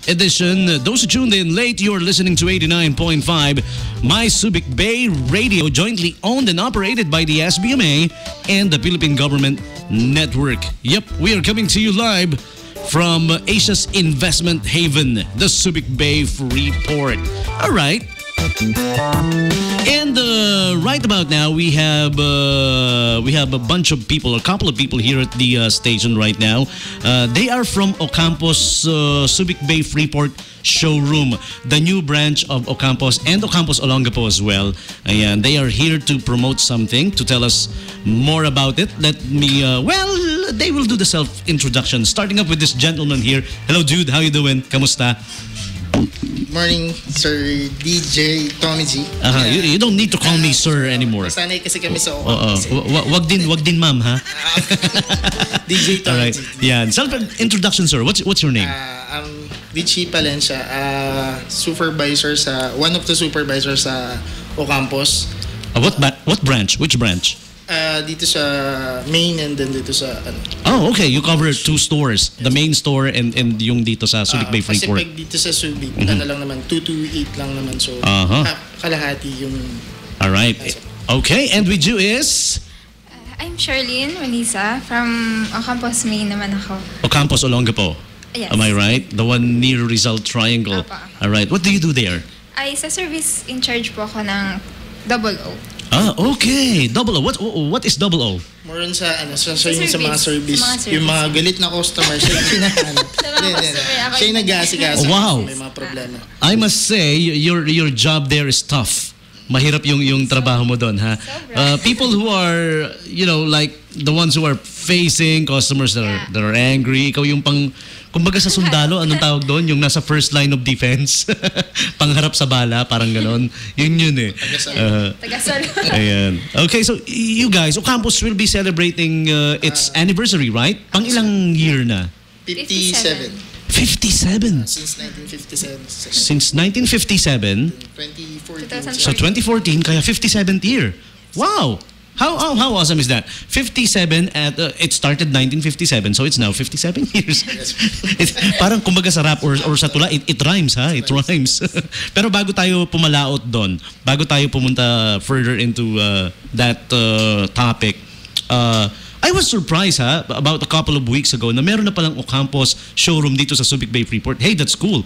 edition. Those who tuned in late, you're listening to 89.5 My Subic Bay Radio, jointly owned and operated by the SBMA and the Philippine Government Network. Yep, we are coming to you live from Asia's investment haven, the Subic Bay Freeport. All right. And right about now, we have a bunch of people, a couple of people here at the station right now. They are from Ocampos Subic Bay Freeport showroom, the new branch of Ocampos and Ocampos Olongapo as well. Ayan, they are here to promote something, to tell us more about it. Let me, they will do the self-introduction, starting up with this gentleman here. Hello, dude. How you doing? Kamusta? Morning, Sir DJ Tommy G. You don't need to call me sir anymore. Sanay kasi kami sa Wag din ma'am, ha? DJ Tommy Alright. G. Yeah. Self-introduction, sir. What's your name? I'm Richie Palencia, supervisor one of the supervisors sa Ocampos. What branch? Which branch? Dito sa main and then dito sa Oh, okay. You cover two stores. The main store and yung dito sa Subic Bay Freeport. Kasi pag dito sa Subic, ano lang naman, 228 lang naman. So, kalahati yung... Alright. Okay. And with you is? I'm Charlene Manisa from Ocampos, Maine naman ako. Ocampos Olongapo. Yes. Am I right? The one near Rizal Triangle. Apa. Alright. What do you do there? Ay, sa service in charge po ako ng Double O. Okay. Double O. What is Double O? More on sa mga service. Sa mga service. Yung mga galit na customer, siya yung hinahanap. Siya yung nag-aasikaso. Wow. May mga problema. I must say, your job there is tough. Mahirap yung trabaho mo doon, ha? People who are, like the ones who are facing customers that are angry. Ikaw yung kumbaga sa sundalo, anong tawag doon? Yung nasa first line of defense. Pangharap sa bala, parang ganon. Yun eh. Tagasalo. Ayan. Okay, so you guys, Ocampos will be celebrating its anniversary, right? Pang ilang year na? 57. 57? Since 1957? 1957. 2014. So 2014, kaya 57th year. Wow! How awesome is that? 57 it started 1957, so it's now 57 years. Parang kumbaga sa rap or sa tula, it rhymes, ha? It rhymes. Pero bago tayo pumalaot doon, bago tayo pumunta further into that topic, I was surprised, about a couple of weeks ago na meron na palang Ocampos showroom dito sa Subic Bay Freeport. Hey, that's cool.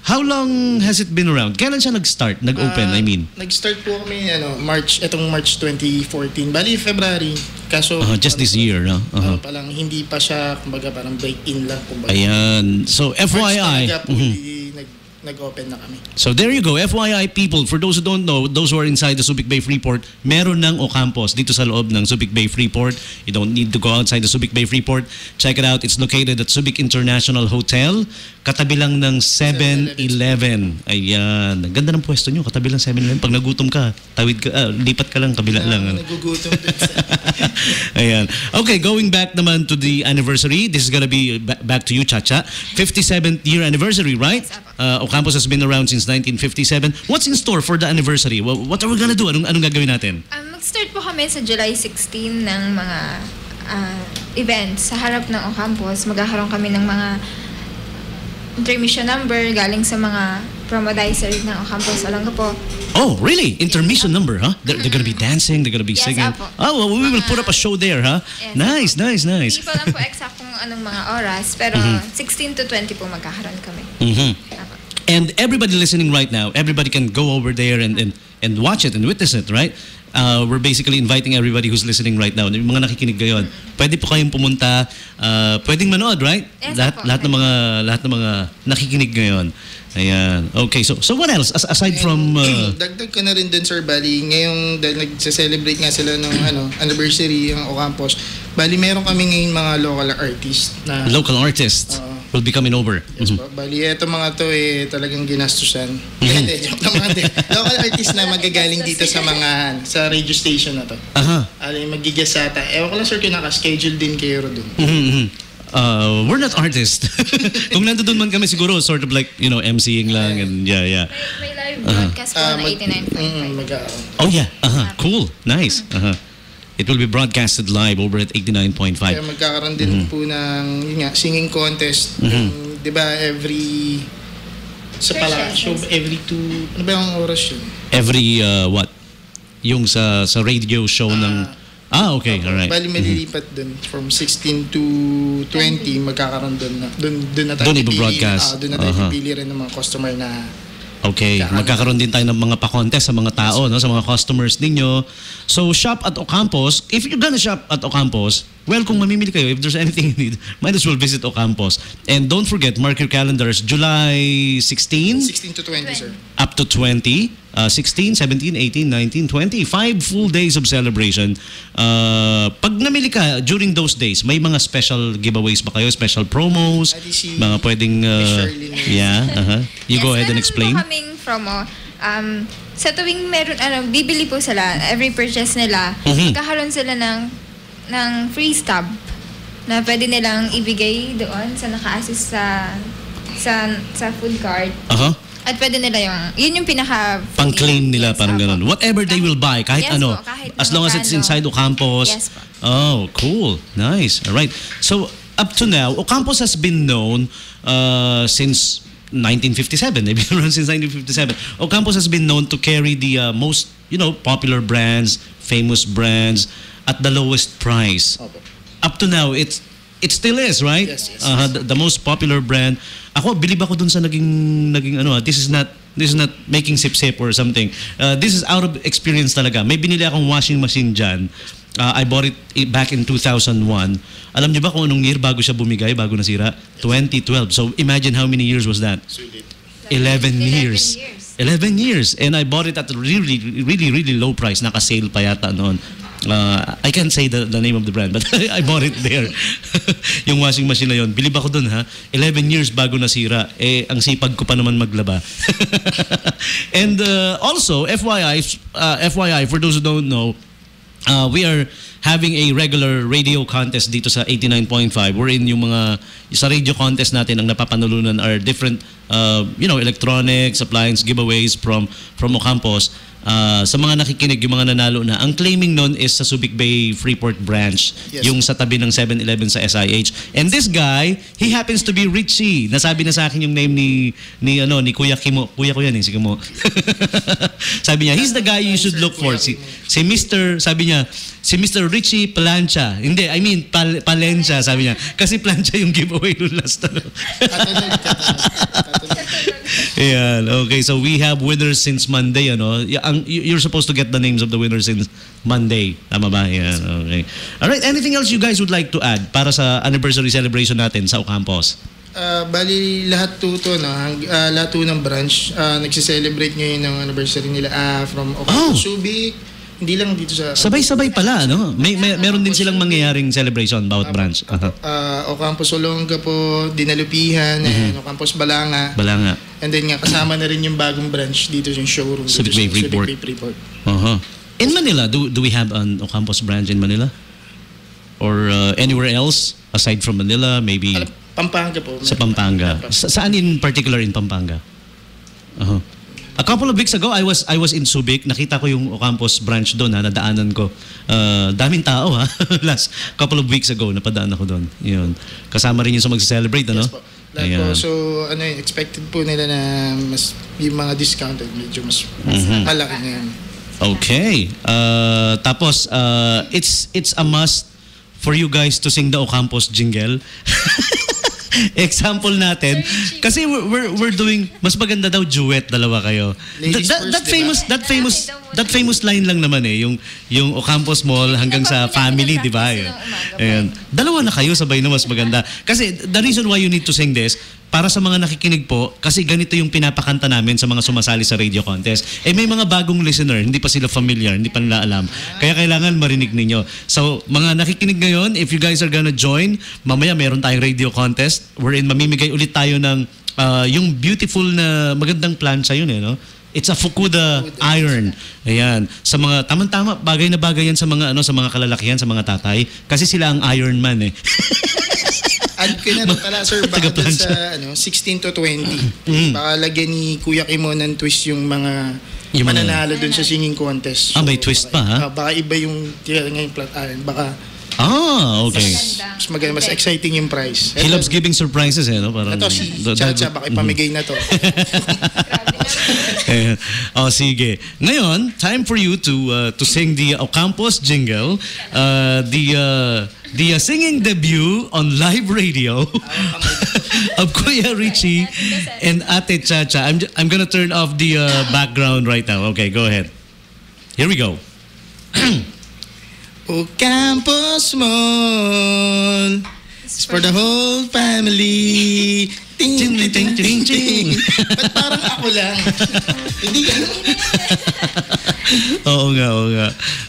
How long has it been around? Kailan siya nag-start? Nag-open, I mean? Nag-start po kami, March 2014. Bali, February. Kaso, just this year, no? Palang hindi pa siya, kumbaga, parang break-in lang. Kumbaga. Ayan. So, FYI. Nag-open na kami. So there you go, FYI people, for those who don't know, those who are inside the Subic Bay Freeport, meron ng Ocampos dito sa loob ng Subic Bay Freeport. You don't need to go outside the Subic Bay Freeport. Check it out. It's located at Subic International Hotel, katabi lang ng 7-Eleven. Ayan. Ganda ng pwesto nyo, katabi lang 7-Eleven. Pag nagutom ka, tawid ka, lipat ka lang, kabila lang. Nagugutom din sa... Ayan. Okay, going back naman to the anniversary. This is gonna be back to you, Chacha. 57th year anniversary, right? Ocampos has been around since 1957. What's in store for the anniversary? What are we gonna do? Anong gagawin natin? Mag-start po kami sa July 16 ng mga events sa harap ng Ocampos. Magkakaroon kami ng mga intermission number galing sa mga promodizer ng Ocampos Olongapo. Oh, really? Intermission number, huh? They're gonna be dancing, they're gonna be singing. Apo. Oh, well, we will put up a show there, huh? Yes, Nice. Hindi pa lang po exact kung anong mga oras, pero 16 to 20 po magkakaroon kami. Apo. And everybody listening right now, everybody can go over there and watch it and witness it, right? We're basically inviting everybody who's listening right now. Yung mga nakikinig ngayon, pwede po kayong pumunta, pwedeng manood, right? Yes, lahat ng mga nakikinig ngayon. Ayan. Okay, so what else aside from dagdag ko na rin din, Sir Bali, ngayong dahil nagse-celebrate nga sila ng anniversary ng Ocampos. Bali, meron kami ngayon mga local artists will be coming over. Yes, bali, eto mga to talagang ginastusan. Joke naman din. Local artists na magagaling dito sa radio station na to. Magigess ata. Ewan ko lang, sir, kung naka-schedule din kayo doon. We're not artists. Kung nandoon man kami siguro, sort of like, MCing lang and yeah. May live broadcast po na 89.5. Oh yeah. Cool. Nice. It will be broadcasted live over at 89.5. Kaya magkakaroon din po ng singing contest. Di ba every sa pala show every 2 ano ba yung oras yun? Every what? Yung sa radio show ng okay, alright. Bali malilipat dun from 16 to 20 magkakaroon dun na tayo ibro-broadcast. Doon na tayo pipili rin ng mga customer na okay, magkakaroon din tayo ng mga pa-contest sa mga tao, no, sa mga customers ninyo. So, shop at Ocampos. If you're gonna shop at Ocampos, well, kung mamimili kayo, if there's anything you need, might as well visit Ocampos. And don't forget, mark your calendars, July 16? 16 to 20, sir. Up to 20. 16, 17, 18, 19, 20. 5 full days of celebration. Pag namili ka during those days, may mga special giveaways ba kayo? Special promos? Mga pwedeng... You go ahead and explain. Meron po kaming promo. Sa tuwing meron, bibili po sila, every purchase nila, magkakaroon sila ng free stub na pwede nilang ibigay doon sa naka-assist sa food cart. At pwede nila yun yung pinaka... Pang-claim nila, parang ganun. Whatever they will buy, kahit ano. As long as it's inside Ocampos. Yes po. Oh, cool. Nice. All right. So, up to now, Ocampos has been known since 1957. They've been around since 1957. Ocampos has been known to carry the most, popular brands, famous brands at the lowest price. Up to now, it still is, right? Yes. The most popular brand. Ako, bilib ako dun sa naging this is not making sip-sip or something. This is out of experience talaga. May binili akong washing machine dyan. I bought it back in 2001. Alam niyo ba kung anong year bago siya bumigay, bago nasira? 2012. So imagine how many years was that? 11 years. 11 years. And I bought it at a really, really, really low price. Naka-sale pa yata noon. I can't say the name of the brand, but I bought it there. Yung washing machine na yun. Bilib ako dun, ha? 11 years bago nasira. Ang sipag ko pa naman maglaba. And also, FYI, for those who don't know, we are having a regular radio contest dito sa 89.5. Wherein yung mga sa radio contest natin ang napapanulunan are different electronics, appliance giveaways from Ocampos. Sa mga nakikinig, yung mga nanalo na, ang claiming nun is sa Subic Bay Freeport branch, yung sa tabi ng 7-Eleven sa SIH. And this guy, he happens to be Richie. Nasabi na sa akin yung name ni Kuya Kimo. Kuya ko yan, si Kimo. Sabi niya, he's the guy you should look for. Si Mr. Richie Plancha. Hindi, I mean Palencia, sabi niya. Kasi plancha yung giveaway nung last. Ayan, okay. So we have winners since Monday, You're supposed to get the names of the winners since Monday. Tama ba? Ayan, okay. Alright, anything else you guys would like to add para sa anniversary celebration natin sa Ocampos? Bali, lahat ng branch nagse-celebrate ngayon ng anniversary nila from Ocampos, Subic. Hindi lang dito sa... Sabay-sabay pala, no? Meron din silang mangyayaring celebration bawat branch. Ocampos Olonga po, Dinalupihan, Ocampos Balanga. And then nga, kasama na rin yung bagong branch dito yung showroom. Subic Bay Freeport. In Manila, do we have an Ocampos branch in Manila? Or anywhere else aside from Manila? Maybe... Pampanga po. Sa Pampanga. Saan in particular in Pampanga? A couple of weeks ago, I was in Subic. Nakita ko yung Ocampos branch doon, nadaanan ko. Daming tao, ha? Last couple of weeks ago, napadaan ako doon. Yun. Kasama rin yung sa mag-celebrate, ano? Yes po. Po. So, expected po nila na mas yung mga discounted, medyo mas malaki ngayon. Okay. Tapos, it's a must for you guys to sing the Ocampos jingle. Example natin kasi we're doing mas maganda daw duet, dalawa kayo. That famous line lang naman yung Ocampos Mall hanggang sa family, di ba? Ayan. Dalawa na kayo sabay na mas maganda. Kasi the reason why you need to sing this, para sa mga nakikinig po, kasi ganito yung pinapakanta namin sa mga sumasali sa radio contest. May mga bagong listener, hindi pa sila familiar, hindi pa nila alam. Kaya kailangan marinig ninyo. So, mga nakikinig ngayon, if you guys are gonna join, mamaya meron tayong radio contest wherein mamimigay ulit tayo ng yung beautiful na magandang plancha yun, no? It's a Fukuda iron. Ayan. Sa mga tamang-tama, bagay na bagay yan sa mga sa mga kalalakihan, sa mga tatay, kasi sila ang Iron Man, Add ko na rin pala, sir, baka dun sa 16 to 20. Baka lagyan ni Kuya Kimo ng twist yung mga mananalo dun sa singing contest. So, may twist pa, ha? Baka iba yung tira ngayong flat iron. Baka Ah, okay. Maganda. Mas exciting yung prize. He loves giving surprises, eh, no? Parang, Ito si Chacha, baka ipamigay na to. Ayan. Oh, sige. Ngayon, time for you to sing the Ocampos jingle, the singing debut on live radio of Kuya Richie and Ate Chacha. I'm gonna turn off the background right now. Okay, go ahead. Here we go. Ocampos Mall is for the whole family. Ting, ting, ting, ting, ting. Ba't parang ako lang? Hindi ka. Oo nga.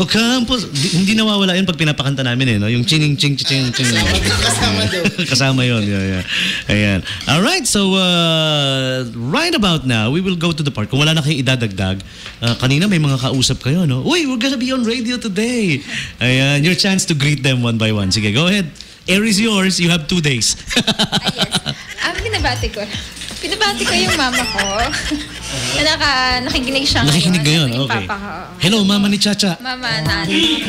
Ocampos, hindi nawawala yun pag pinapakanta namin, eh, no? Yung chining, ching, ching, ching. Kasama daw. Kasama yun. Yeah. Ayan. Alright, so right about now, we will go to the part. Kung wala na kayong idadagdag, kanina may mga kausap kayo, no? Uy, we're gonna be on radio today. Ayan, your chance to greet them one by one. Sige, go ahead. Air is yours. You have 2 days. Yes. Pinabati ko yung mama ko. Nakikinig siya ngayon. Nakikinig ngayon, Yung okay. papa ko. Hello, mama ni Chacha. Mama, Nancy.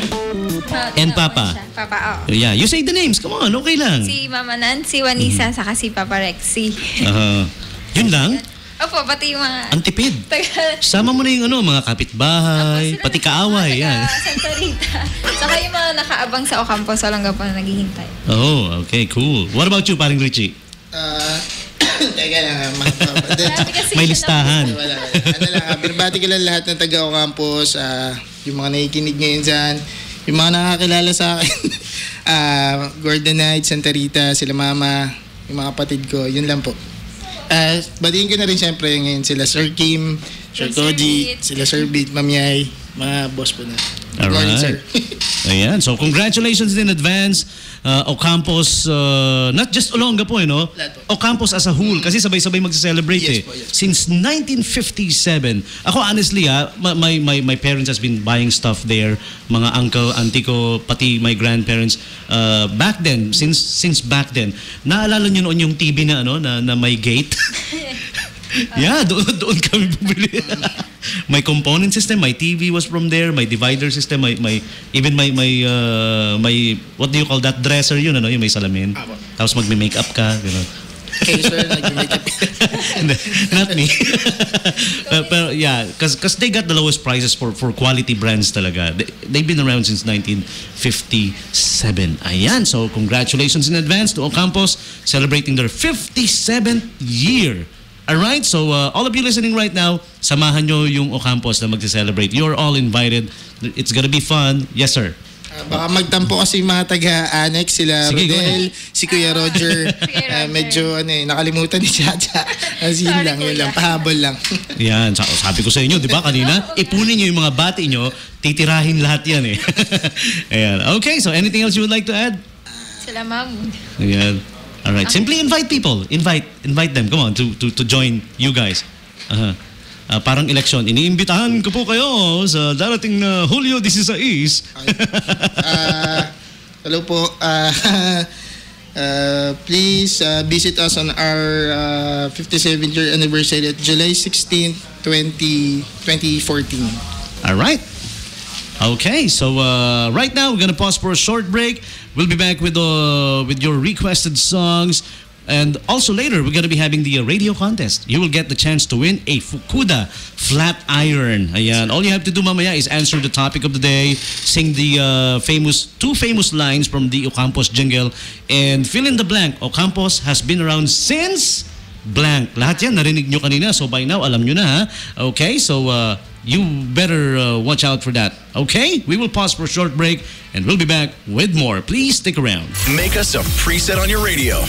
And Papa. Papa, Yeah, you say the names. Come on, okay lang. Si Mama Nancy, Wanisa, saka si Papa Rexy. Yun lang? Opo, pati yung mga... Ang tipid. Sama mo na yung mga kapitbahay, pati kaaway. Yan. Santa Rita. Saka yung mga nakaabang sa Ocampos, walang gapo na naghihintay. Oh, okay, cool. What about you, paring Richie? Teka lang, May listahan. Wala. Ano lang, binabati ko lang lahat ng taga Ocampos, yung mga nakikinig ngayon dyan, yung mga nakakilala sa akin, Gordon Knight, Santa Rita, sila mama, yung mga kapatid ko, yun lang po. Batiin ko na rin siyempre ngayon sila Sir Kim, Sir Koji, sila Sir Beat, Ma'am Yay, mga boss po na. Good morning, sir. Ayan. So, congratulations in advance. Ocampos, not just Olongapo, no? Ocampos as a whole. Kasi sabay-sabay magse-celebrate, Yes eh. po, yes. Since 1957. Ako, honestly, my parents has been buying stuff there. Mga uncle, auntie ko, pati my grandparents. Back then, since back then, naalala nyo noon yung TV na, na may gate? Yeah, doon kami bumili. My component system, my TV was from there, my divider system, my what do you call that dresser yun, yung may salamin. Tapos magme-makeup ka, gano'n. Okay, sir, nag-makeup. Not me. Pero yeah, because they got the lowest prices for quality brands talaga. They've been around since 1957. Ayan, so congratulations in advance to Ocampos celebrating their 57th year. Alright, so all of you listening right now, samahan nyo yung Ocampos na magse-celebrate. You're all invited. It's gonna be fun. Yes, sir. Baka magtampo kasi mga taga-annex, sila Sige, Rodel, si Kuya Roger. Medyo nakalimutan ni Chacha. Yun lang, pahabol lang. Yan, sabi ko sa inyo, di ba kanina? Ipunin nyo yung mga bati nyo, titirahin lahat yan, eh. Ayan. Okay, so anything else you would like to add? Sila Mamu. Ayan. All right. Simply invite people. Invite them. Come on to join you guys. Parang election. Iniimbitahan ko po kayo sa darating na Hulyo 16. Hello po. Please visit us on our 57th year anniversary at July 16, 2014. All right. Okay, so right now we're gonna pause for a short break. We'll be back with your requested songs, and also later we're gonna be having the radio contest. You will get the chance to win a Fukuda flat iron. Ayan. All you have to do, mamaya, is answer the topic of the day, sing the two famous lines from the Ocampos jingle, and fill in the blank. Ocampos has been around since blank. Lahat yan narinig nyo kanina, so by now alam nyo na, ha? Okay, so you better watch out for that. Okay? We will pause for a short break and we'll be back with more. Please stick around. Make us a preset on your radio.